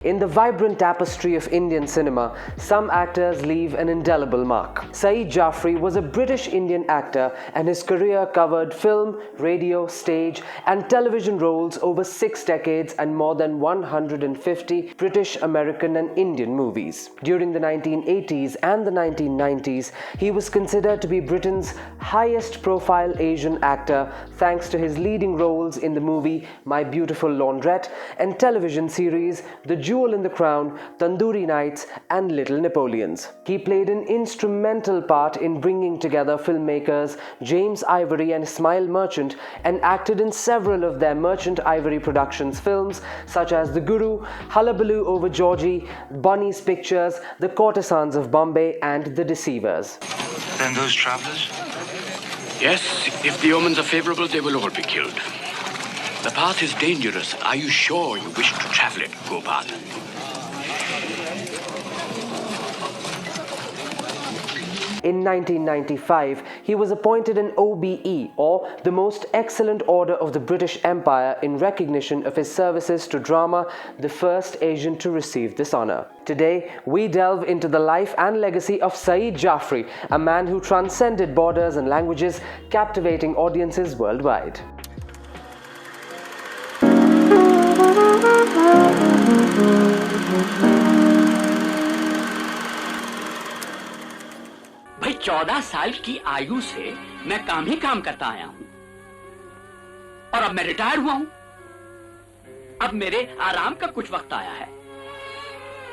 In the vibrant tapestry of Indian cinema, some actors leave an indelible mark. Saeed Jaffrey was a British Indian actor and his career covered film, radio, stage and television roles over 6 decades and more than 150 British, American and Indian movies. During the 1980s and the 1990s, he was considered to be Britain's highest profile Asian actor thanks to his leading roles in the movie My Beautiful Laundrette and television series The Jewel in the Crown, Tandoori Nights and Little Napoleons. He played an instrumental part in bringing together filmmakers James Ivory and Ismail Merchant and acted in several of their Merchant Ivory Productions films such as The Guru, Hullabaloo Over Georgie, Bonnie's Pictures, The Courtesans of Bombay and The Deceivers. Then those travelers? Yes, if the omens are favorable, they will all be killed. The path is dangerous. Are you sure you wish to travel it, Gopal? In 1995, he was appointed an OBE, or the Most Excellent Order of the British Empire, in recognition of his services to drama, the first Asian to receive this honor. Today, we delve into the life and legacy of Saeed Jaffrey, a man who transcended borders and languages, captivating audiences worldwide. भाई 14 साल की आयु से मैं काम ही काम करता आया हूं और अब मैं रिटायर हुआ हूं। अब मेरे आराम का कुछ वक्त आया है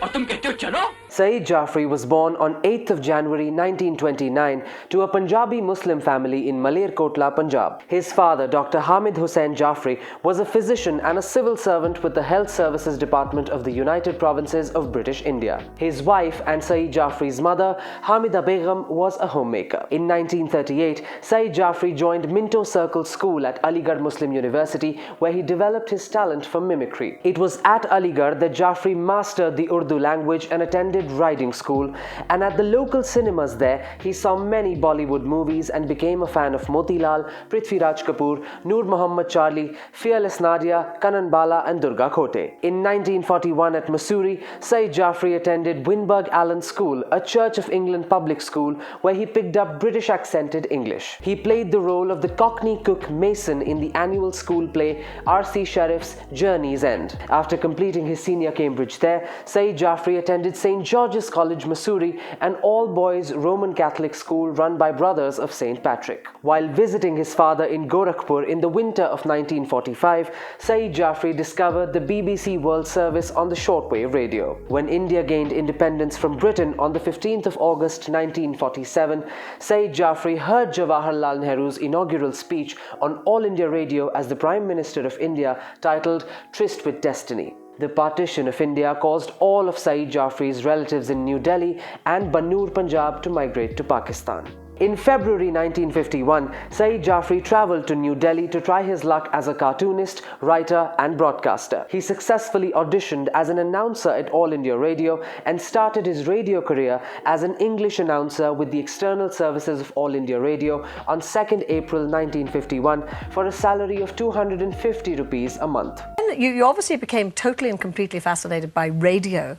और तुम कहते हो चलो। Saeed Jaffrey was born on 8th of January 1929 to a Punjabi Muslim family in Malerkotla, Punjab. His father, Dr. Hamid Hussain Jaffrey, was a physician and a civil servant with the Health Services Department of the United Provinces of British India. His wife and Saeed Jaffrey's mother, Hamida Begum, was a homemaker. In 1938, Saeed Jaffrey joined Minto Circle School at Aligarh Muslim University, where he developed his talent for mimicry. It was at Aligarh that Jaffrey mastered the Urdu language and attended riding school, and at the local cinemas there he saw many Bollywood movies and became a fan of Motilal, Prithviraj Kapoor, Noor Mohammad Charlie, Fearless Nadia, Kanan Bala and Durga Khote. In 1941 at Mussoorie, Saeed Jaffrey attended Winburg Allen School, a Church of England public school where he picked up British accented English. He played the role of the Cockney cook Mason in the annual school play R.C. Sharif's Journey's End. After completing his senior Cambridge there, Saeed Jaffrey attended St. George's College, Mussoorie, an all-boys Roman Catholic school run by Brothers of St. Patrick. While visiting his father in Gorakhpur in the winter of 1945, Saeed Jaffrey discovered the BBC World Service on the shortwave radio. When India gained independence from Britain on the 15th of August 1947, Saeed Jaffrey heard Jawaharlal Nehru's inaugural speech on All India Radio as the Prime Minister of India, titled Tryst with Destiny. The partition of India caused all of Saeed Jaffrey's relatives in New Delhi and Bannoor, Punjab to migrate to Pakistan. In February 1951, Saeed Jaffrey travelled to New Delhi to try his luck as a cartoonist, writer and broadcaster. He successfully auditioned as an announcer at All India Radio and started his radio career as an English announcer with the external services of All India Radio on 2nd April 1951 for a salary of 250 rupees a month. You obviously became totally and completely fascinated by radio.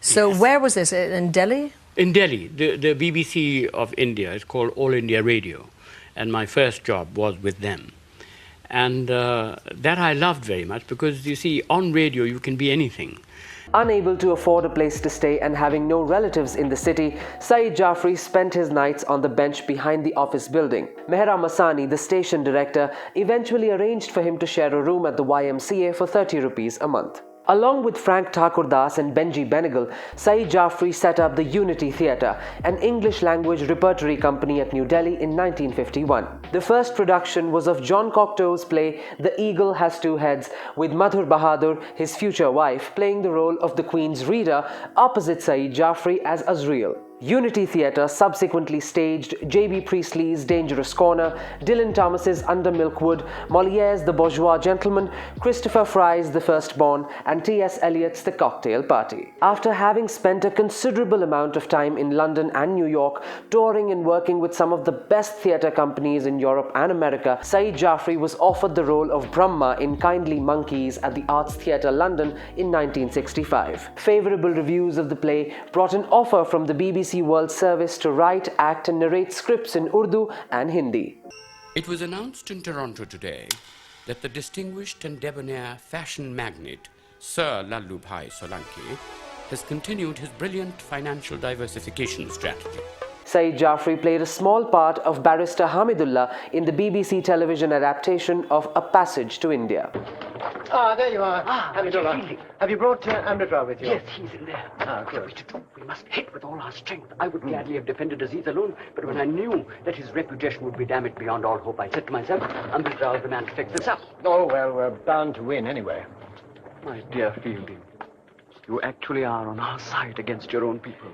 So Yes. Where was this? In Delhi? In Delhi, the BBC of India is called All India Radio, and my first job was with them. And that I loved very much because, you see, on radio you can be anything. Unable to afford a place to stay and having no relatives in the city, Saeed Jaffrey spent his nights on the bench behind the office building. Mehra Masani, the station director, eventually arranged for him to share a room at the YMCA for 30 rupees a month. Along with Frank Thakurdas and Benji Benegal, Saeed Jaffrey set up the Unity Theatre, an English-language repertory company at New Delhi in 1951. The first production was of John Cocteau's play The Eagle Has Two Heads, with Madhur Bahadur, his future wife, playing the role of the Queen's Reader opposite Saeed Jaffrey as Azrael. Unity Theatre subsequently staged J.B. Priestley's Dangerous Corner, Dylan Thomas's Under Milkwood, Moliere's The Bourgeois Gentleman, Christopher Fry's The Firstborn, and T.S. Eliot's The Cocktail Party. After having spent a considerable amount of time in London and New York, touring and working with some of the best theatre companies in Europe and America, Saeed Jaffrey was offered the role of Brahma in Kindly Monkeys at the Arts Theatre London in 1965. Favourable reviews of the play brought an offer from the BBC World Service to write, act and narrate scripts in Urdu and Hindi. It was announced in Toronto today that the distinguished and debonair fashion magnate Sir Lallubhai Solanki has continued his brilliant financial diversification strategy. Saeed Jaffrey played a small part of Barrister Hamidullah in the BBC television adaptation of A Passage to India. Ah, there you are. Hamidullah. Have you brought Amrita with you? Yes, he's in there. Ah, What are we good. to do? We must hit with all our strength. I would gladly have defended Aziz alone, but when I knew that his reputation would be damaged beyond all hope, I said to myself, Amrita is the man to fix this up. Oh, well, we're bound to win anyway. My dear Fielding, you actually are on our side against your own people.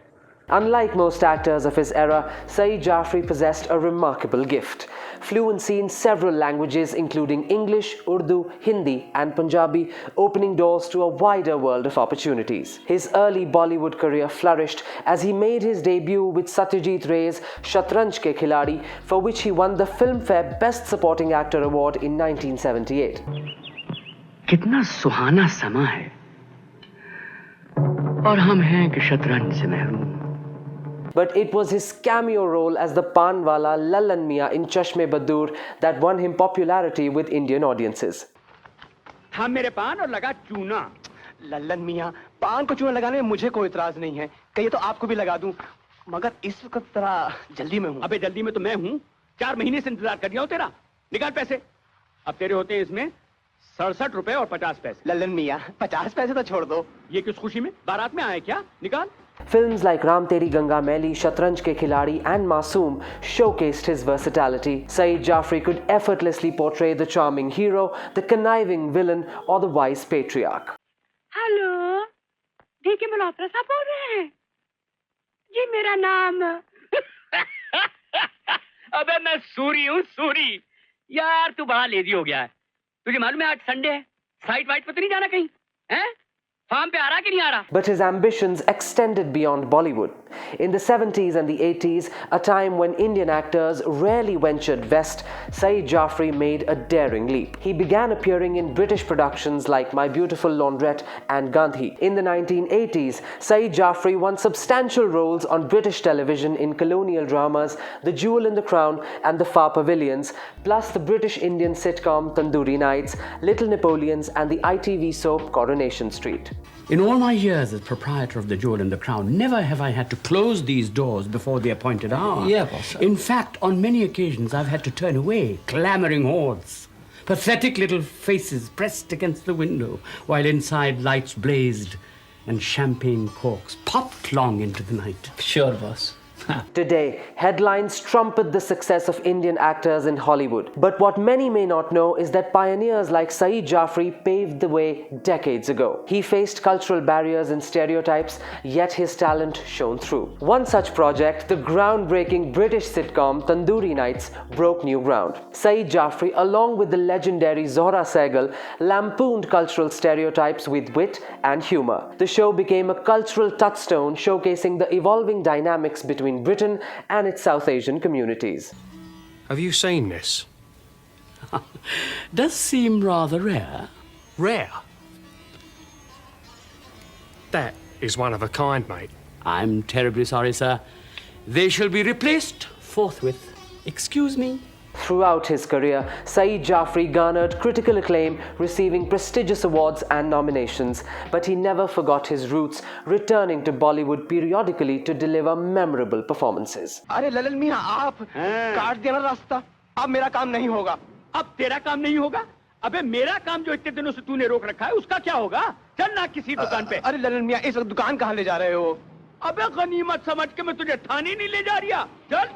Unlike most actors of his era, Saeed Jaffrey possessed a remarkable gift. Fluency in several languages including English, Urdu, Hindi and Punjabi, opening doors to a wider world of opportunities. His early Bollywood career flourished as he made his debut with Satyajit Ray's Shatranj Ke Khiladi, for which he won the Filmfare Best Supporting Actor Award in 1978. कितना सुहाना समा है और हम हैं कि शतरंज से महरूम. But it was his cameo role as the Panwala Lakhan Mian in Chashme Buddoor that won him popularity with Indian audiences. था मेरे पान और लगा चूना. लल्लन मियाँ, पान को चूना लगाने में मुझे कोई इतराज नहीं है. कहिए तो आपको भी लगा दूं. मगर इस वक्त जरा जल्दी में हूँ. अबे जल्दी में तो मैं हूँ. 4 महीने से इंतजार कर रहा हूँ तेरा. निकाल पैसे. अब तेरे होते हैं इसमें 67 रुपए और 50 पैसे. लल्लन मियाँ, 50 पैसे तो छोड़ दो. ये किस खुशी में? बारात में आए क्या? निकाल. Films like Ram Teri Ganga Maili, Shatranj Ke Khiladi and Masoom showcased his versatility. Saeed Jaffrey could effortlessly portray the charming hero, the conniving villain or the wise patriarch. Hello, DK Malhotra साहब बोल रहे हैं? जी मेरा नाम. अबे मैं सूरी हूँ, सूरी. यार तू बड़ा लेजी हो गया है. तुझे मालूम है आज संडे है? साइट वाइट पे तो नहीं जाना कहीं? हैं? फार्म पे आ रहा कि नहीं आ रहा? But his ambitions extended beyond Bollywood. In the 70s and the 80s, a time when Indian actors rarely ventured west, Saeed Jaffrey made a daring leap. He began appearing in British productions like My Beautiful Laundrette and Gandhi. In the 1980s, Saeed Jaffrey won substantial roles on British television in colonial dramas The Jewel in the Crown and The Far Pavilions, plus the British-Indian sitcom Tandoori Nights, Little Napoleons and the ITV soap Coronation Street. In all my years as proprietor of the Jewel and the Crown, never have I had to close these doors before the appointed hour. Yeah, boss. In fact, on many occasions, I've had to turn away clamoring hordes. Pathetic little faces pressed against the window, while inside lights blazed and champagne corks popped long into the night. Sure, boss. Today, headlines trumpet the success of Indian actors in Hollywood. But what many may not know is that pioneers like Saeed Jaffrey paved the way decades ago. He faced cultural barriers and stereotypes, yet his talent shone through. One such project, the groundbreaking British sitcom Tandoori Nights, broke new ground. Saeed Jaffrey, along with the legendary Zohra Sehgal, lampooned cultural stereotypes with wit and humor. The show became a cultural touchstone showcasing the evolving dynamics between Britain and its South Asian communities. Have you seen this? Does seem rather rare. Rare? That is one of a kind, mate. I'm terribly sorry, sir. They shall be replaced forthwith. Excuse me. Throughout his career, Saeed Jaffrey garnered critical acclaim, receiving prestigious awards and nominations, but he never forgot his roots, returning to Bollywood periodically to deliver memorable performances. अरे लल्लन मियाँ, आप काट देना रास्ता. अब मेरा काम नहीं होगा. अब तेरा काम नहीं होगा? अबे मेरा काम जो इतने दिनों से तूने रोक रखा है उसका क्या होगा? चल ना किसी दुकान पे. अरे लल्लन मियाँ, इस वक्त दुकान कहाँ ले जा रहे हो? अबे गनीमत समझ के मैं तुझे थाने नहीं ले जा रहा. चल.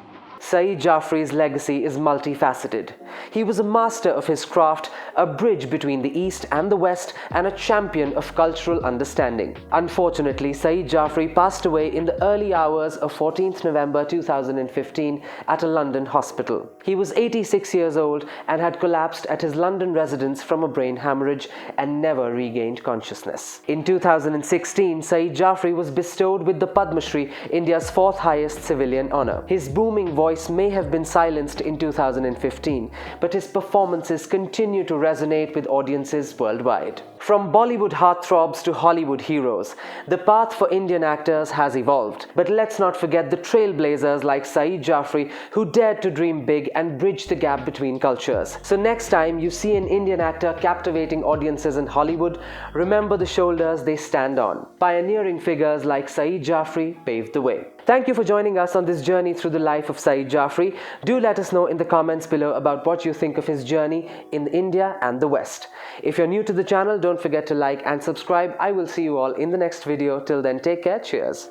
Saeed Jaffrey's legacy is multifaceted. He was a master of his craft, a bridge between the East and the West, and a champion of cultural understanding. Unfortunately, Saeed Jaffrey passed away in the early hours of 14th November 2015 at a London hospital. He was 86 years old and had collapsed at his London residence from a brain hemorrhage and never regained consciousness. In 2016, Saeed Jaffrey was bestowed with the Padma Shri, India's fourth highest civilian honor. His booming voice may have been silenced in 2015, but his performances continue to resonate with audiences worldwide. From Bollywood heartthrobs to Hollywood heroes, the path for Indian actors has evolved. But let's not forget the trailblazers like Saeed Jaffrey, who dared to dream big and bridge the gap between cultures. So next time you see an Indian actor captivating audiences in Hollywood, remember the shoulders they stand on. Pioneering figures like Saeed Jaffrey paved the way. Thank you for joining us on this journey through the life of Saeed Jaffrey. Do let us know in the comments below about what you think of his journey in India and the West. If you're new to the channel, don't forget to like and subscribe. I will see you all in the next video. Till then, take care. Cheers.